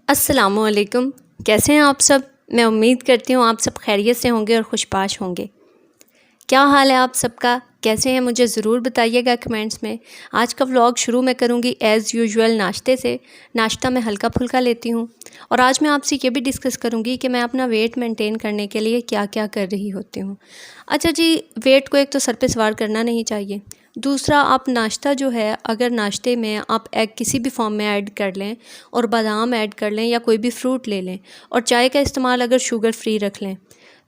अस्सलामुअलैकुम। कैसे हैं आप सब? मैं उम्मीद करती हूँ आप सब खैरियत से होंगे और खुशपाश होंगे। क्या हाल है आप सबका? कैसे हैं मुझे ज़रूर बताइएगा कमेंट्स में। आज का व्लॉग शुरू मैं करूँगी एज़ यूजुअल नाश्ते से। नाश्ता मैं हल्का फुल्का लेती हूँ और आज मैं आपसे ये भी डिस्कस करूँगी कि मैं अपना वेट मेंटेन करने के लिए क्या क्या कर रही होती हूँ। अच्छा जी, वेट को एक तो सर पे सवार करना नहीं चाहिए। दूसरा, आप नाश्ता जो है, अगर नाश्ते में आप एग किसी भी फॉर्म में ऐड कर लें और बादाम ऐड कर लें या कोई भी फ्रूट ले लें और चाय का इस्तेमाल अगर शुगर फ्री रख लें,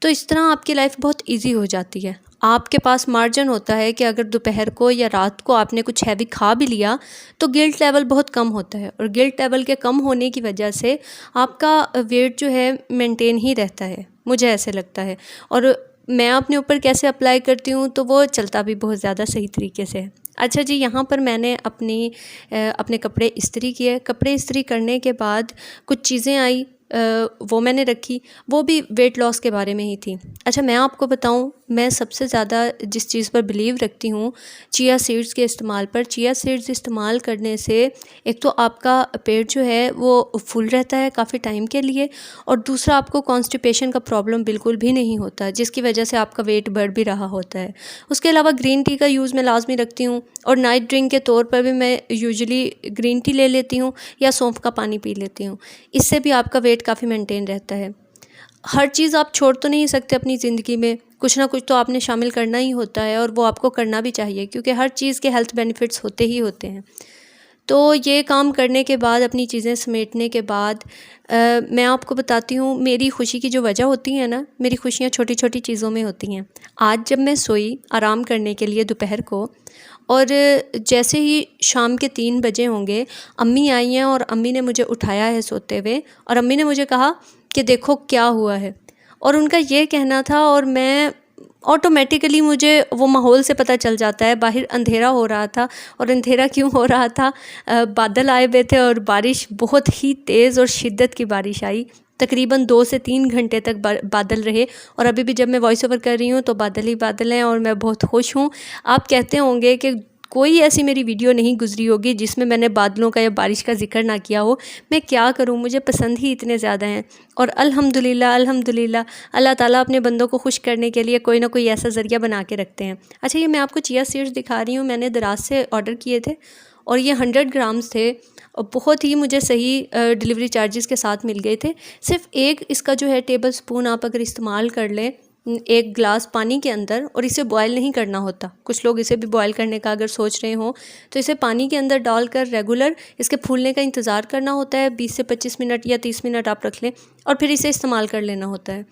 तो इस तरह आपकी लाइफ बहुत इजी हो जाती है। आपके पास मार्जिन होता है कि अगर दोपहर को या रात को आपने कुछ हैवी खा भी लिया तो गिल्ट लेवल बहुत कम होता है और गिल्ट लेवल के कम होने की वजह से आपका वेट जो है मेंटेन ही रहता है, मुझे ऐसे लगता है। और मैं अपने ऊपर कैसे अप्लाई करती हूँ तो वो चलता भी बहुत ज़्यादा सही तरीके से है। अच्छा जी, यहाँ पर मैंने अपने कपड़े इस्त्री किए। कपड़े इस्त्री करने के बाद कुछ चीज़ें आई, वो मैंने रखी, वो भी वेट लॉस के बारे में ही थी। अच्छा, मैं आपको बताऊँ, मैं सबसे ज़्यादा जिस चीज़ पर बिलीव रखती हूँ, चिया सीड्स के इस्तेमाल पर। चिया सीड्स इस्तेमाल करने से एक तो आपका पेट जो है वो फुल रहता है काफ़ी टाइम के लिए, और दूसरा आपको कॉन्स्टिपेशन का प्रॉब्लम बिल्कुल भी नहीं होता, जिसकी वजह से आपका वेट बढ़ भी रहा होता है। उसके अलावा ग्रीन टी का यूज़ मैं लाज़मी रखती हूँ और नाइट ड्रिंक के तौर पर भी मैं यूजुअली ग्रीन टी ले लेती हूँ या सौंफ का पानी पी लेती हूँ। इससे भी आपका वेट काफ़ी मेंटेन रहता है। हर चीज़ आप छोड़ तो नहीं सकते अपनी ज़िंदगी में, कुछ ना कुछ तो आपने शामिल करना ही होता है और वो आपको करना भी चाहिए, क्योंकि हर चीज़ के हेल्थ बेनिफिट्स होते ही होते हैं। तो ये काम करने के बाद, अपनी चीज़ें समेटने के बाद, मैं आपको बताती हूँ मेरी खुशी की जो वजह होती है ना, मेरी खुशियाँ छोटी छोटी चीज़ों में होती हैं। आज जब मैं सोई आराम करने के लिए दोपहर को, और जैसे ही शाम के 3 बजे होंगे, अम्मी आई हैं और अम्मी ने मुझे उठाया है सोते हुए, और अम्मी ने मुझे कहा कि देखो क्या हुआ है। और उनका ये कहना था, और मैं ऑटोमेटिकली, मुझे वो माहौल से पता चल जाता है। बाहर अंधेरा हो रहा था, और अंधेरा क्यों हो रहा था, बादल आए हुए थे और बारिश, बहुत ही तेज़ और शिद्दत की बारिश आई। तकरीबन 2 से 3 घंटे तक बादल रहे, और अभी भी जब मैं वॉइस ओवर कर रही हूँ तो बादल ही बादल हैं और मैं बहुत खुश हूँ। आप कहते होंगे कि कोई ऐसी मेरी वीडियो नहीं गुजरी होगी जिसमें मैंने बादलों का या बारिश का जिक्र ना किया हो। मैं क्या करूँ, मुझे पसंद ही इतने ज़्यादा हैं। और अल्हम्दुलिल्लाह अल्हम्दुलिल्लाह, अल्लाह ताला अपने बंदों को खुश करने के लिए कोई ना कोई ऐसा ज़रिया बना के रखते हैं। अच्छा, ये मैं आपको चिया सीड्स दिखा रही हूँ, मैंने दराज से ऑर्डर किए थे और ये 100 ग्राम्स थे और बहुत ही मुझे सही डिलीवरी चार्जेस के साथ मिल गए थे। सिर्फ एक इसका जो है टेबल स्पून आप अगर इस्तेमाल कर लें एक गिलास पानी के अंदर, और इसे बॉयल नहीं करना होता, कुछ लोग इसे भी बॉयल करने का अगर सोच रहे हों, तो इसे पानी के अंदर डालकर रेगुलर इसके फूलने का इंतज़ार करना होता है। 20 से 25 मिनट या 30 मिनट आप रख लें और फिर इसे इस्तेमाल कर लेना होता है।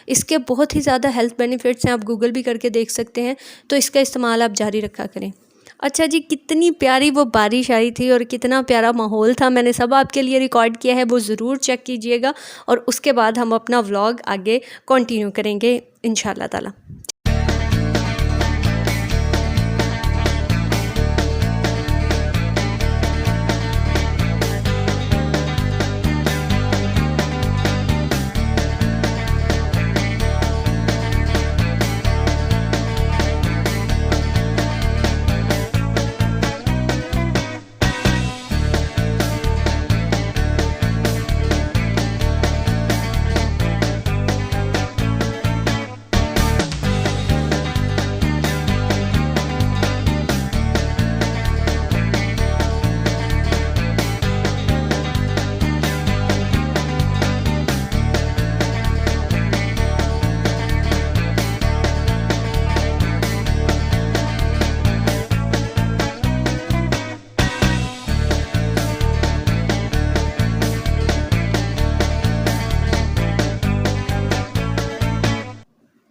इसके बहुत ही ज़्यादा हेल्थ बेनिफिट्स हैं, आप गूगल भी करके देख सकते हैं, तो इसका इस्तेमाल आप जारी रखा करें। अच्छा जी, कितनी प्यारी वो बारिश आई थी और कितना प्यारा माहौल था, मैंने सब आपके लिए रिकॉर्ड किया है, वो ज़रूर चेक कीजिएगा और उसके बाद हम अपना व्लॉग आगे कंटिन्यू करेंगे इंशाल्लाह ताला।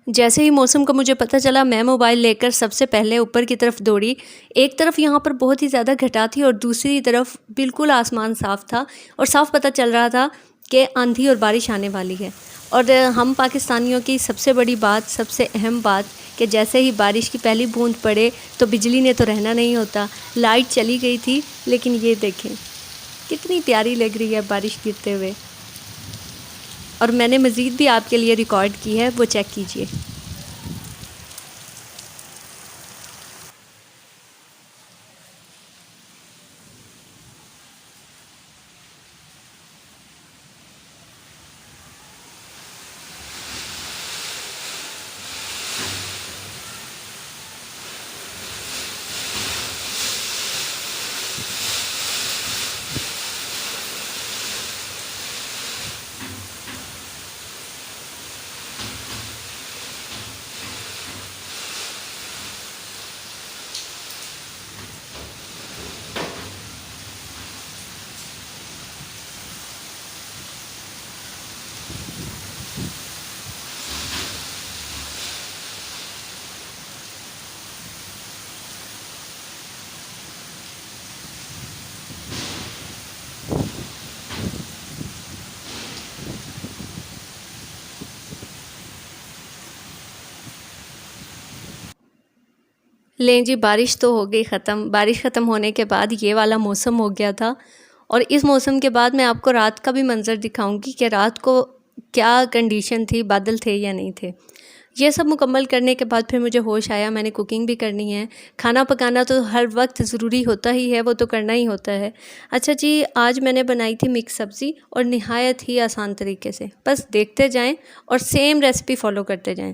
जैसे ही मौसम का मुझे पता चला, मैं मोबाइल लेकर सबसे पहले ऊपर की तरफ दौड़ी। एक तरफ यहाँ पर बहुत ही ज़्यादा घटा थी और दूसरी तरफ बिल्कुल आसमान साफ़ था और साफ़ पता चल रहा था कि आंधी और बारिश आने वाली है। और हम पाकिस्तानियों की सबसे बड़ी बात, सबसे अहम बात, कि जैसे ही बारिश की पहली बूंद पड़े तो बिजली ने तो रहना नहीं होता। लाइट चली गई थी, लेकिन ये देखें कितनी प्यारी लग रही है बारिश गिरते हुए। और मैंने मज़ीद भी आपके लिए रिकॉर्ड की है, वो चेक कीजिए। लें जी, बारिश तो हो गई ख़त्म। बारिश ख़त्म होने के बाद ये वाला मौसम हो गया था, और इस मौसम के बाद मैं आपको रात का भी मंज़र दिखाऊंगी कि रात को क्या कंडीशन थी, बादल थे या नहीं थे। ये सब मुकम्मल करने के बाद फिर मुझे होश आया, मैंने कुकिंग भी करनी है। खाना पकाना तो हर वक्त ज़रूरी होता ही है, वो तो करना ही होता है। अच्छा जी, आज मैंने बनाई थी मिक्स सब्ज़ी, और निहायत ही आसान तरीके से। बस देखते जाएं और सेम रेसिपी फॉलो करते जाएं।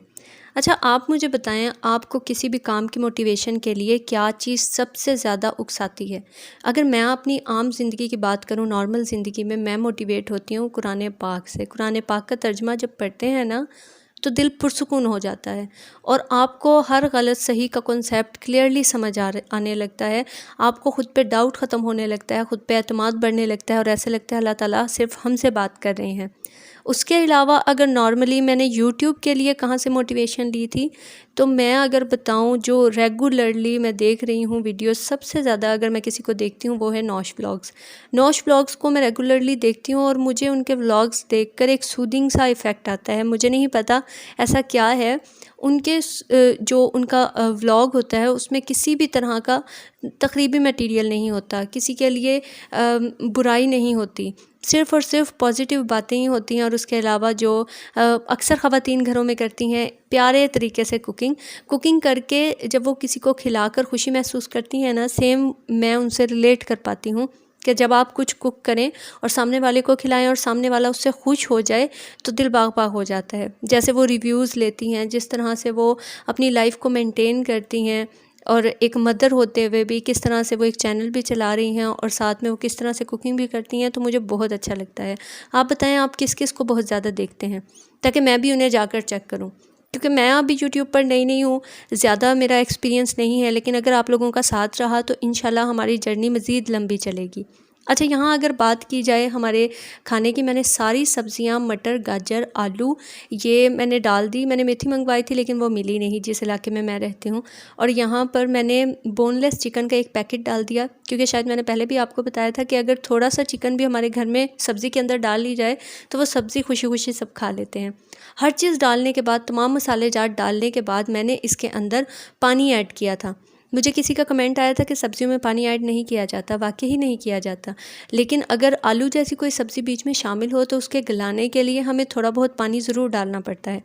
अच्छा, आप मुझे बताएं, आपको किसी भी काम की मोटिवेशन के लिए क्या चीज़ सबसे ज़्यादा उकसाती है? अगर मैं अपनी आम ज़िंदगी की बात करूं, नॉर्मल ज़िंदगी में मैं मोटिवेट होती हूँ कुरान पाक से। कुरान पाक का तर्जमा जब पढ़ते हैं ना, तो दिल पुरसुकून हो जाता है, और आपको हर गलत सही का कॉन्सेप्ट क्लियरली समझ आने लगता है। आपको ख़ुद पे डाउट ख़त्म होने लगता है, ख़ुद पे एतमाद बढ़ने लगता है, और ऐसे लगता है अल्लाह ताला सिर्फ़ हमसे बात कर रहे हैं। उसके अलावा अगर नॉर्मली मैंने यूट्यूब के लिए कहाँ से मोटिवेशन ली थी, तो मैं अगर बताऊँ, जो रेगुलरली मैं देख रही हूँ वीडियोस, सबसे ज़्यादा अगर मैं किसी को देखती हूँ वो है नौश व्लॉग्स। नौश व्लॉग्स को मैं रेगुलरली देखती हूँ, और मुझे उनके व्लॉग्स देखकर एक सूदिंग सा इफ़ेक्ट आता है। मुझे नहीं पता ऐसा क्या है। उनके जो उनका व्लॉग होता है उसमें किसी भी तरह का तकरीबी मटेरियल नहीं होता, किसी के लिए बुराई नहीं होती, सिर्फ़ और सिर्फ पॉजिटिव बातें ही होती हैं। और उसके अलावा जो अक्सर ख़वातीन घरों में करती हैं, प्यारे तरीके से कुकिंग करके जब वो किसी को खिलाकर खुशी महसूस करती हैं ना, सेम मैं उनसे रिलेट कर पाती हूँ कि जब आप कुछ कुक करें और सामने वाले को खिलाएं और सामने वाला उससे खुश हो जाए, तो दिल बाग बाग हो जाता है। जैसे वो रिव्यूज़ लेती हैं, जिस तरह से वो अपनी लाइफ को मेंटेन करती हैं, और एक मदर होते हुए भी किस तरह से वो एक चैनल भी चला रही हैं, और साथ में वो किस तरह से कुकिंग भी करती हैं, तो मुझे बहुत अच्छा लगता है। आप बताएं, आप किस किस को बहुत ज़्यादा देखते हैं, ताकि मैं भी उन्हें जाकर चेक करूं, क्योंकि मैं अभी यूट्यूब पर नई हूँ, ज़्यादा मेरा एक्सपीरियंस नहीं है। लेकिन अगर आप लोगों का साथ रहा तो इंशाल्लाह हमारी जर्नी मज़ीद लंबी चलेगी। अच्छा, यहाँ अगर बात की जाए हमारे खाने की, मैंने सारी सब्ज़ियाँ, मटर, गाजर, आलू, ये मैंने डाल दी। मैंने मेथी मंगवाई थी लेकिन वो मिली नहीं जिस इलाके में मैं रहती हूँ। और यहाँ पर मैंने बोनलेस चिकन का एक पैकेट डाल दिया, क्योंकि शायद मैंने पहले भी आपको बताया था कि अगर थोड़ा सा चिकन भी हमारे घर में सब्ज़ी के अंदर डाल ली जाए तो वो सब्ज़ी खुशी खुशी सब खा लेते हैं। हर चीज़ डालने के बाद, तमाम मसाले जात डालने के बाद, मैंने इसके अंदर पानी ऐड किया था। मुझे किसी का कमेंट आया था कि सब्ज़ियों में पानी ऐड नहीं किया जाता, वाकई ही नहीं किया जाता। लेकिन अगर आलू जैसी कोई सब्ज़ी बीच में शामिल हो तो उसके गलाने के लिए हमें थोड़ा बहुत पानी ज़रूर डालना पड़ता है।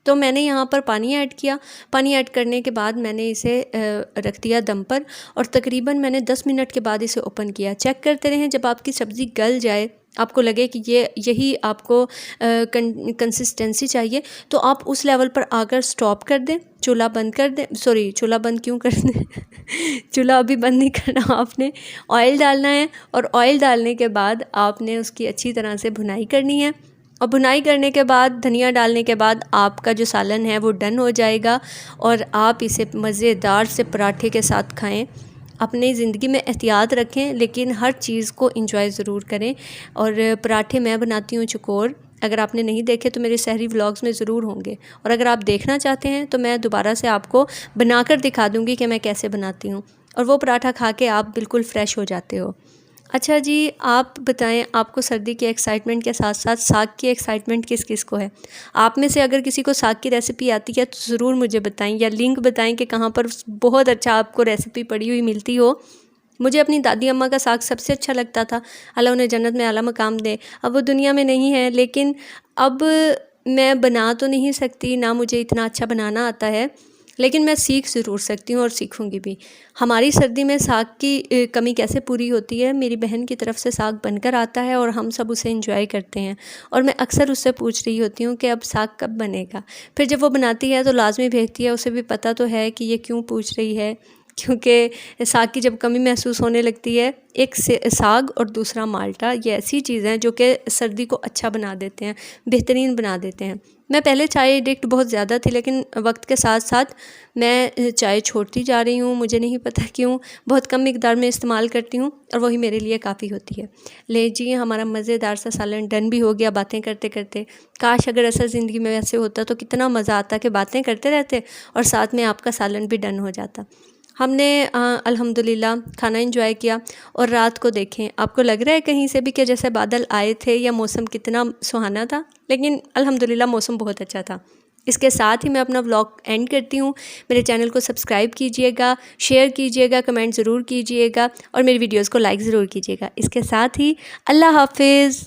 तो मैंने यहाँ पर पानी ऐड किया। पानी ऐड करने के बाद मैंने इसे रख दिया दम पर, और तकरीबन मैंने 10 मिनट के बाद इसे ओपन किया। चेक करते रहें, जब आपकी सब्ज़ी गल जाए, आपको लगे कि यही आपको कंसिस्टेंसी चाहिए, तो आप उस लेवल पर आकर स्टॉप कर दें, चूल्हा बंद कर दें। सॉरी, चूल्हा बंद क्यों कर दें चूल्हा अभी बंद नहीं करना, आपने ऑयल डालना है, और ऑयल डालने के बाद आपने उसकी अच्छी तरह से भुनाई करनी है। और भुनाई करने के बाद, धनिया डालने के बाद, आपका जो सालन है वो डन हो जाएगा, और आप इसे मज़ेदार से पराठे के साथ खाएं। अपनी ज़िंदगी में एहतियात रखें, लेकिन हर चीज़ को एंजॉय ज़रूर करें। और पराठे मैं बनाती हूँ चकोर, अगर आपने नहीं देखे तो मेरे शहरी व्लॉग्स में ज़रूर होंगे, और अगर आप देखना चाहते हैं तो मैं दोबारा से आपको बनाकर दिखा दूँगी कि मैं कैसे बनाती हूँ, और वो पराठा खा के आप बिल्कुल फ़्रेश हो जाते हो। अच्छा जी, आप बताएं, आपको सर्दी की एक्साइटमेंट के साथ साथ साग की एक्साइटमेंट किस किस को है? आप में से अगर किसी को साग की रेसिपी आती है तो ज़रूर मुझे बताएं, या लिंक बताएं कि कहाँ पर बहुत अच्छा आपको रेसिपी पड़ी हुई मिलती हो। मुझे अपनी दादी अम्मा का साग सबसे अच्छा लगता था, अल्लाह उन्हें जन्नत में आला मकाम दे। अब वो दुनिया में नहीं है, लेकिन अब मैं बना तो नहीं सकती, ना मुझे इतना अच्छा बनाना आता है, लेकिन मैं सीख ज़रूर सकती हूँ और सीखूँगी भी। हमारी सर्दी में साग की कमी कैसे पूरी होती है? मेरी बहन की तरफ से साग बनकर आता है और हम सब उसे एंजॉय करते हैं, और मैं अक्सर उससे पूछ रही होती हूँ कि अब साग कब बनेगा। फिर जब वो बनाती है तो लाजमी भेजती है। उसे भी पता तो है कि ये क्यों पूछ रही है, क्योंकि साग की जब कमी महसूस होने लगती है, एक साग और दूसरा माल्टा, ये ऐसी चीज़ें हैं जो कि सर्दी को अच्छा बना देते हैं, बेहतरीन बना देते हैं। मैं पहले चाय एडिक्ट बहुत ज़्यादा थी, लेकिन वक्त के साथ साथ मैं चाय छोड़ती जा रही हूँ। मुझे नहीं पता क्यों, बहुत कम मिकदार में इस्तेमाल करती हूँ, और वही मेरे लिए काफ़ी होती है। ले जी, हमारा मज़ेदार सा सालन डन भी हो गया बातें करते करते। काश अगर असल ज़िंदगी में वैसे होता तो कितना मज़ा आता कि बातें करते रहते और साथ में आपका सालन भी डन हो जाता। हमने अल्हम्दुलिल्लाह खाना एंजॉय किया, और रात को देखें, आपको लग रहा है कहीं से भी कि जैसे बादल आए थे या मौसम कितना सुहाना था, लेकिन अल्हम्दुलिल्लाह मौसम बहुत अच्छा था। इसके साथ ही मैं अपना व्लॉग एंड करती हूँ। मेरे चैनल को सब्सक्राइब कीजिएगा, शेयर कीजिएगा, कमेंट ज़रूर कीजिएगा और मेरी वीडियोज़ को लाइक ज़रूर कीजिएगा। इसके साथ ही अल्लाह हाफिज़।